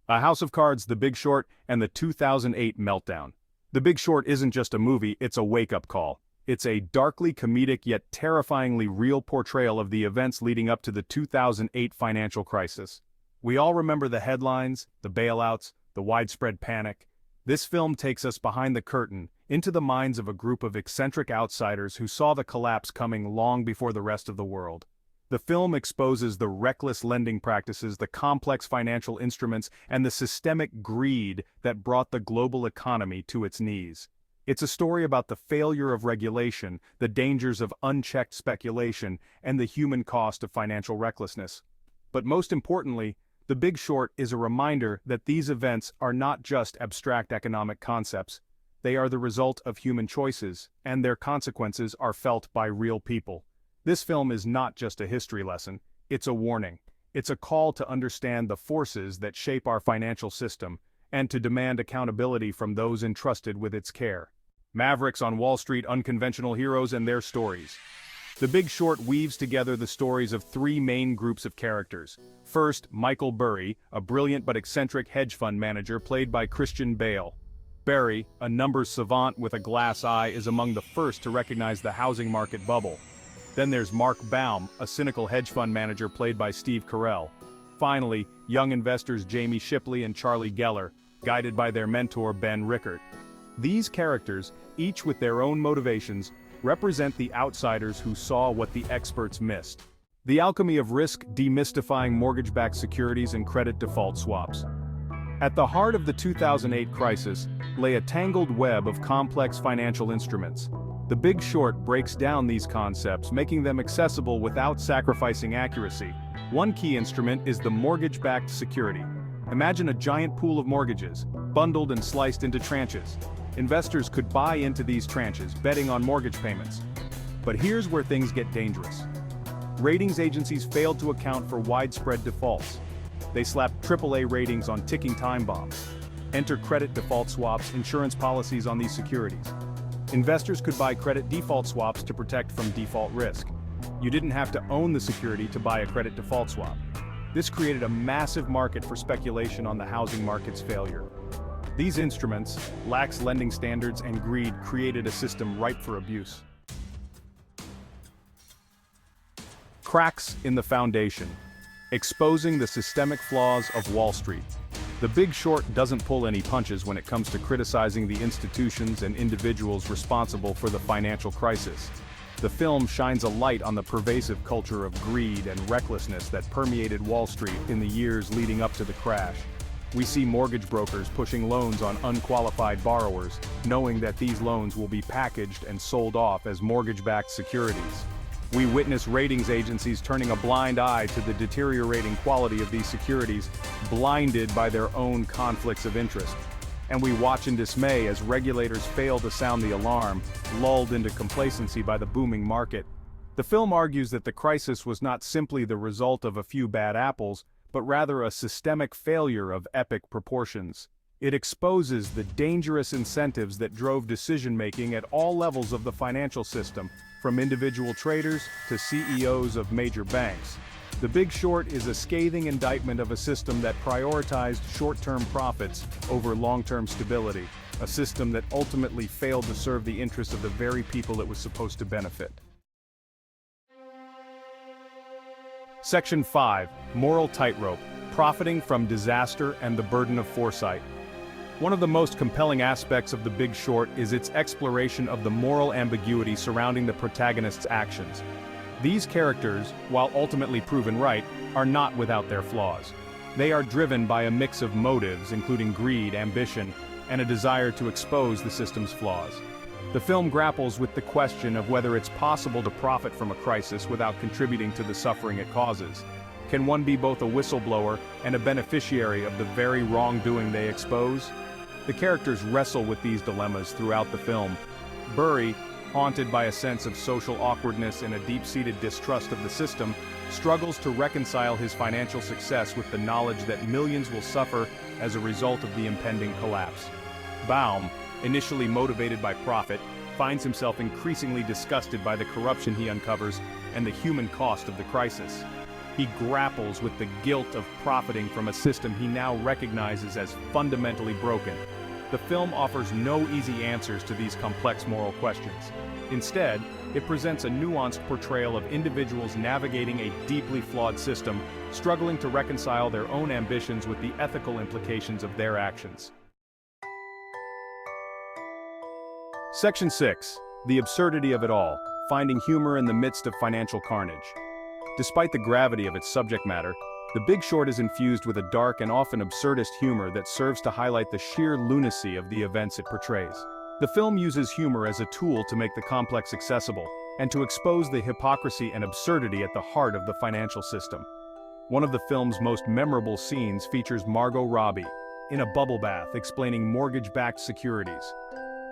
A House of Cards, The Big Short, and the 2008 Meltdown. The Big Short isn't just a movie, it's a wake-up call. It's a darkly comedic yet terrifyingly real portrayal of the events leading up to the 2008 financial crisis. We all remember the headlines, the bailouts, the widespread panic. This film takes us behind the curtain, into the minds of a group of eccentric outsiders who saw the collapse coming long before the rest of the world. The film exposes the reckless lending practices, the complex financial instruments, and the systemic greed that brought the global economy to its knees. It's a story about the failure of regulation, the dangers of unchecked speculation, and the human cost of financial recklessness. But most importantly, The Big Short is a reminder that these events are not just abstract economic concepts. They are the result of human choices, and their consequences are felt by real people. This film is not just a history lesson, it's a warning. It's a call to understand the forces that shape our financial system, and to demand accountability from those entrusted with its care. Mavericks on Wall Street, unconventional heroes and their stories. The Big Short weaves together the stories of three main groups of characters. First, Michael Burry, a brilliant but eccentric hedge fund manager played by Christian Bale. Burry, a numbers savant with a glass eye, is among the first to recognize the housing market bubble. Then there's Mark Baum, a cynical hedge fund manager played by Steve Carell. Finally, young investors Jamie Shipley and Charlie Geller, guided by their mentor Ben Rickert. These characters, each with their own motivations, represent the outsiders who saw what the experts missed. The alchemy of risk, demystifying mortgage-backed securities and credit default swaps. At the heart of the 2008 crisis lay a tangled web of complex financial instruments. The Big Short breaks down these concepts, making them accessible without sacrificing accuracy. One key instrument is the mortgage-backed security. Imagine a giant pool of mortgages, bundled and sliced into tranches. Investors could buy into these tranches, betting on mortgage payments. But here's where things get dangerous. Ratings agencies failed to account for widespread defaults. They slapped AAA ratings on ticking time bombs. Enter credit default swaps, insurance policies on these securities. Investors could buy credit default swaps to protect from default risk. You didn't have to own the security to buy a credit default swap. This created a massive market for speculation on the housing market's failure. These instruments, lax lending standards and greed created a system ripe for abuse. Cracks in the foundation. Exposing the systemic flaws of Wall Street. The Big Short doesn't pull any punches when it comes to criticizing the institutions and individuals responsible for the financial crisis. The film shines a light on the pervasive culture of greed and recklessness that permeated Wall Street in the years leading up to the crash. We see mortgage brokers pushing loans on unqualified borrowers, knowing that these loans will be packaged and sold off as mortgage-backed securities. We witness ratings agencies turning a blind eye to the deteriorating quality of these securities, blinded by their own conflicts of interest. And we watch in dismay as regulators fail to sound the alarm, lulled into complacency by the booming market. The film argues that the crisis was not simply the result of a few bad apples, but rather a systemic failure of epic proportions. It exposes the dangerous incentives that drove decision-making at all levels of the financial system, from individual traders to CEOs of major banks. The Big Short is a scathing indictment of a system that prioritized short-term profits over long-term stability, a system that ultimately failed to serve the interests of the very people it was supposed to benefit. Section 5. Moral Tightrope: Profiting from Disaster and the Burden of Foresight. One of the most compelling aspects of The Big Short is its exploration of the moral ambiguity surrounding the protagonist's actions. These characters, while ultimately proven right, are not without their flaws. They are driven by a mix of motives, including greed, ambition, and a desire to expose the system's flaws. The film grapples with the question of whether it's possible to profit from a crisis without contributing to the suffering it causes. Can one be both a whistleblower and a beneficiary of the very wrongdoing they expose? The characters wrestle with these dilemmas throughout the film. Burry, haunted by a sense of social awkwardness and a deep-seated distrust of the system, struggles to reconcile his financial success with the knowledge that millions will suffer as a result of the impending collapse. Baum, initially motivated by profit, finds himself increasingly disgusted by the corruption he uncovers and the human cost of the crisis. He grapples with the guilt of profiting from a system he now recognizes as fundamentally broken. The film offers no easy answers to these complex moral questions. Instead, it presents a nuanced portrayal of individuals navigating a deeply flawed system, struggling to reconcile their own ambitions with the ethical implications of their actions. Section 6. The absurdity of it all, finding humor in the midst of financial carnage. Despite the gravity of its subject matter, The Big Short is infused with a dark and often absurdist humor that serves to highlight the sheer lunacy of the events it portrays. The film uses humor as a tool to make the complex accessible, and to expose the hypocrisy and absurdity at the heart of the financial system. One of the film's most memorable scenes features Margot Robbie, in a bubble bath explaining mortgage-backed securities.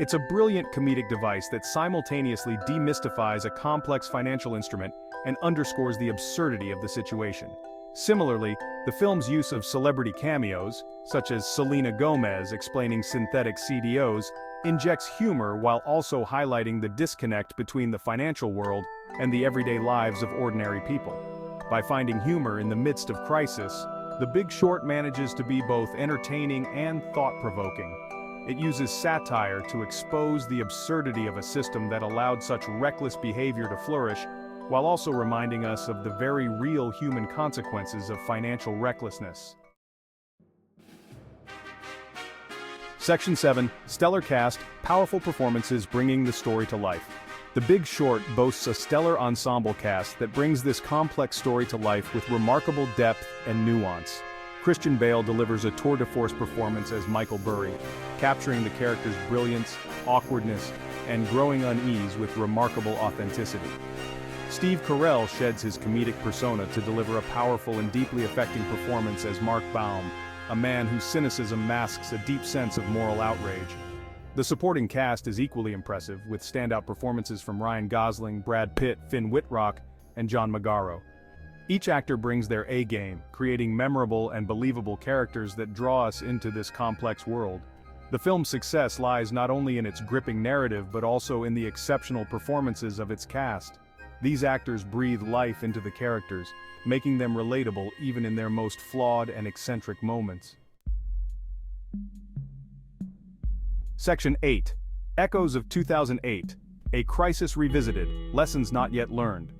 It's a brilliant comedic device that simultaneously demystifies a complex financial instrument and underscores the absurdity of the situation. Similarly, the film's use of celebrity cameos, such as Selena Gomez explaining synthetic CDOs, injects humor while also highlighting the disconnect between the financial world and the everyday lives of ordinary people. By finding humor in the midst of crisis, The Big Short manages to be both entertaining and thought-provoking. It uses satire to expose the absurdity of a system that allowed such reckless behavior to flourish, while also reminding us of the very real human consequences of financial recklessness. Section 7. Stellar cast, powerful performances bringing the story to life. The Big Short boasts a stellar ensemble cast that brings this complex story to life with remarkable depth and nuance. Christian Bale delivers a tour-de-force performance as Michael Burry, capturing the character's brilliance, awkwardness, and growing unease with remarkable authenticity. Steve Carell sheds his comedic persona to deliver a powerful and deeply affecting performance as Mark Baum, a man whose cynicism masks a deep sense of moral outrage. The supporting cast is equally impressive, with standout performances from Ryan Gosling, Brad Pitt, Finn Wittrock, and John Magaro. Each actor brings their A-game, creating memorable and believable characters that draw us into this complex world. The film's success lies not only in its gripping narrative but also in the exceptional performances of its cast. These actors breathe life into the characters, making them relatable even in their most flawed and eccentric moments. Section 8. Echoes of 2008. A Crisis Revisited, Lessons Not Yet Learned.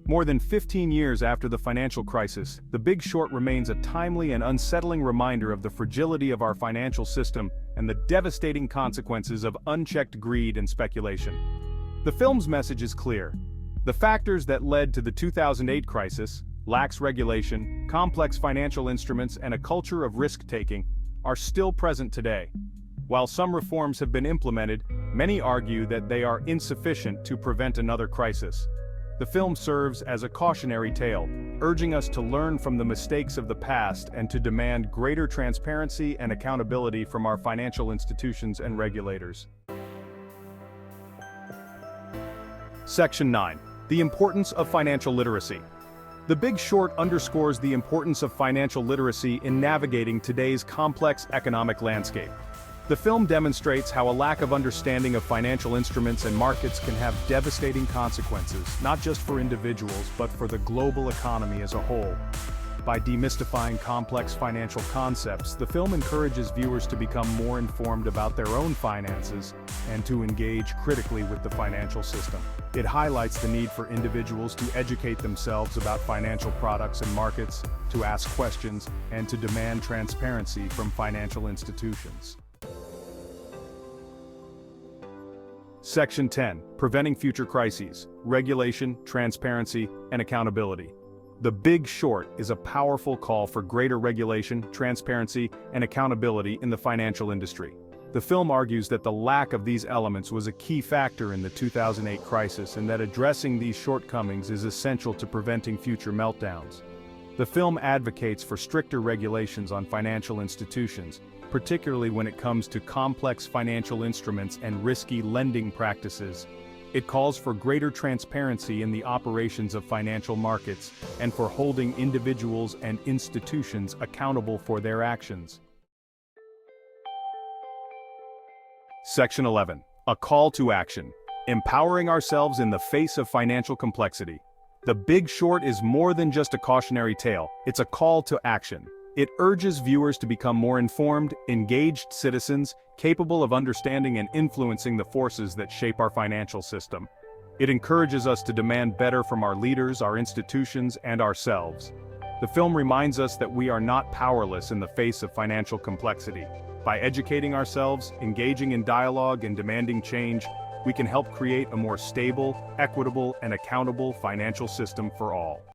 More than 15 years after the financial crisis, The Big Short remains a timely and unsettling reminder of the fragility of our financial system and the devastating consequences of unchecked greed and speculation. The film's message is clear. The factors that led to the 2008 crisis, lax regulation, complex financial instruments, and a culture of risk-taking, are still present today. While some reforms have been implemented, many argue that they are insufficient to prevent another crisis. The film serves as a cautionary tale, urging us to learn from the mistakes of the past and to demand greater transparency and accountability from our financial institutions and regulators. Section 9. The importance of financial literacy. The Big Short underscores the importance of financial literacy in navigating today's complex economic landscape. The film demonstrates how a lack of understanding of financial instruments and markets can have devastating consequences, not just for individuals but for the global economy as a whole. By demystifying complex financial concepts, the film encourages viewers to become more informed about their own finances and to engage critically with the financial system. It highlights the need for individuals to educate themselves about financial products and markets, to ask questions, and to demand transparency from financial institutions. Section 10. Preventing Future Crises, Regulation, Transparency, and Accountability. The Big Short is a powerful call for greater regulation, transparency, and accountability in the financial industry. The film argues that the lack of these elements was a key factor in the 2008 crisis and that addressing these shortcomings is essential to preventing future meltdowns. The film advocates for stricter regulations on financial institutions, particularly when it comes to complex financial instruments and risky lending practices. It calls for greater transparency in the operations of financial markets and for holding individuals and institutions accountable for their actions. Section 11. A Call to Action. Empowering Ourselves in the Face of Financial Complexity. The Big Short is more than just a cautionary tale, it's a call to action. It urges viewers to become more informed, engaged citizens, capable of understanding and influencing the forces that shape our financial system. It encourages us to demand better from our leaders, our institutions, and ourselves. The film reminds us that we are not powerless in the face of financial complexity. By educating ourselves, engaging in dialogue, and demanding change, we can help create a more stable, equitable, and accountable financial system for all.